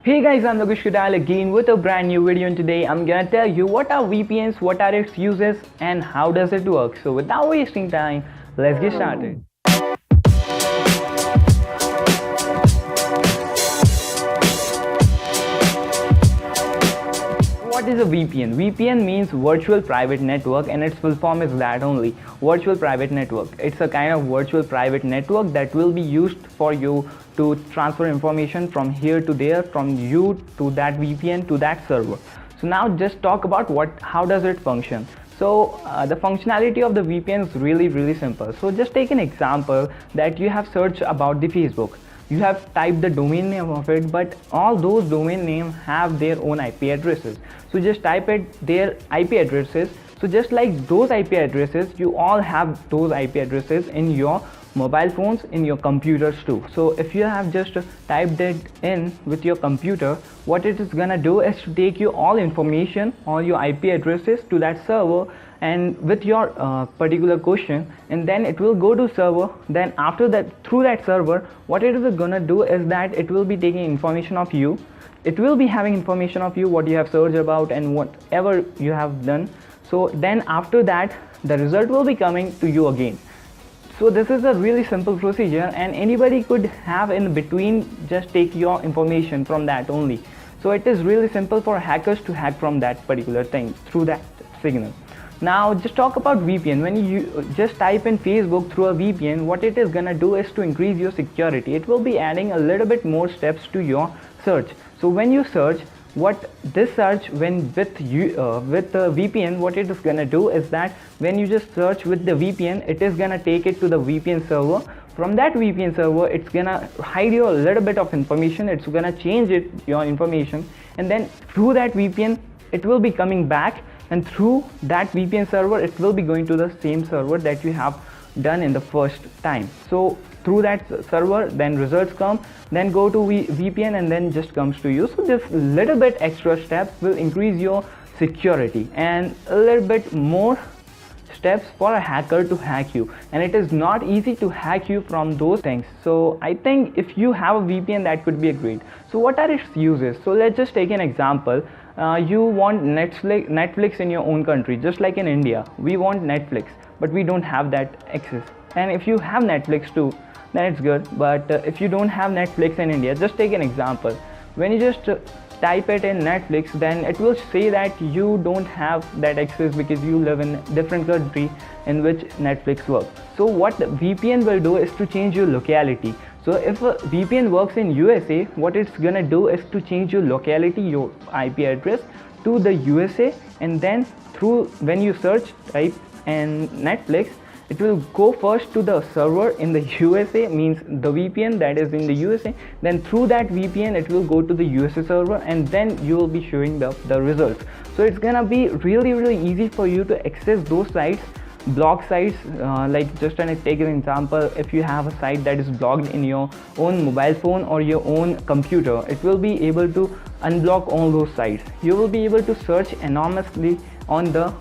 Hey guys, I'm Lokesh Kudal again with a brand new video, and today I'm gonna tell you what are VPNs, what are its uses, and how does it work. So without wasting time, let's get started. What is a VPN? VPN means virtual private network, and its full form is that only, virtual private network. It's a kind of virtual private network that will be used for you to transfer information from here to there, from you to that VPN to that server. So now just talk about how does it function. So the functionality of the VPN is really simple. So just take an example that you have searched about the Facebook. You have typed the domain name of it, but all those domain names have their own IP addresses. So just type their IP addresses. So just like those IP addresses, you all have those IP addresses in your mobile phones, in your computers too. So if you have just typed it in with your computer, what it is gonna do is to take you all information, all your IP addresses to that server, and with your particular question, and then it will go to server. Then after that, through that server, what it is gonna do is that it will be taking information of you. It will be having information of you, what you have searched about and whatever you have done. So then after that, the result will be coming to you again. So this is a really simple procedure, and anybody could have in between just take your information from that only. So it is really simple for hackers to hack from that particular thing through that signal. Now just talk about VPN. When you just type in Facebook through a VPN, what it is gonna do is to increase your security. It will be adding a little bit more steps to your search. So when you search, what this search when with the VPN, what it is gonna do is that when you just search with the VPN, it is gonna take it to the VPN server. From that VPN server, it's gonna hide you a little bit of information. It's gonna change your information, and then through that VPN, it will be coming back, and through that VPN server, it will be going to the same server that you have done in the first time. So through that server, then results come, then go to VPN, and then just comes to you. So this little bit extra step will increase your security, and a little bit more steps for a hacker to hack you, and it is not easy to hack you from those things. So I think if you have a VPN, that could be a great. So what are its uses? So let's just take an example. You want Netflix in your own country, just like in India we want Netflix, but we don't have that access. And if you have Netflix too, then it's good. But if you don't have Netflix in India, just take an example. When you just type it in Netflix, then it will say that you don't have that access because you live in a different country in which Netflix works. So what VPN will do is to change your locality. So if a VPN works in USA, what it's gonna do is to change your locality, your IP address to the USA, and then through when you search type and Netflix, it will go first to the server in the USA, means the VPN that is in the USA. Then through that VPN, it will go to the USA server, and then you will be showing the results. So it's gonna be really easy for you to access those sites, blog sites. Like just take an example, if you have a site that is blocked in your own mobile phone or your own computer, it will be able to unblock all those sites. You will be able to search anonymously on the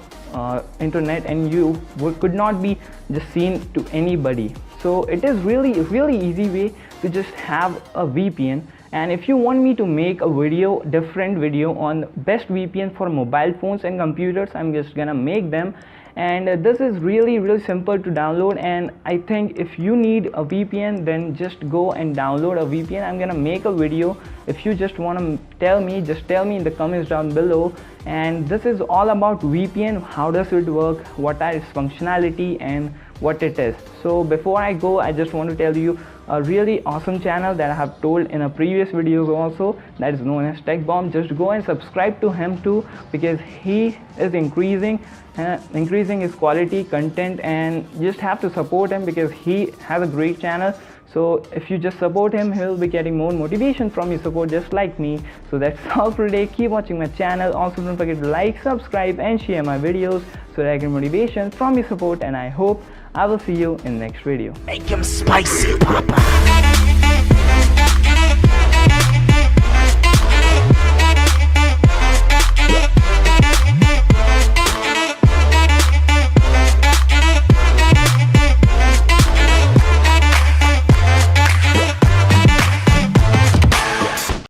internet, and you could not be just seen to anybody. So it is really easy way to just have a VPN. And if you want me to make a different video on best VPN for mobile phones and computers, I'm just gonna make them. And this is really simple to download, and I think if you need a VPN, then just go and download a VPN. I'm gonna make a video. If you just want to tell me, just tell me in the comments down below. And this is all about VPN, how does it work, what are its functionality, and what it is. So before I go, I just want to tell you a really awesome channel that I have told in a previous videos also, that is known as Tech Bomb. Just go and subscribe to him too, because he is increasing his quality content, and just have to support him because he has a great channel. So if you just support him, he'll be getting more motivation from your support, just like me. So that's all for today. Keep watching my channel. Also don't forget to like, subscribe, and share my videos so that I get motivation from your support. And I hope I will see you in the next video. Make him spicy, Papa.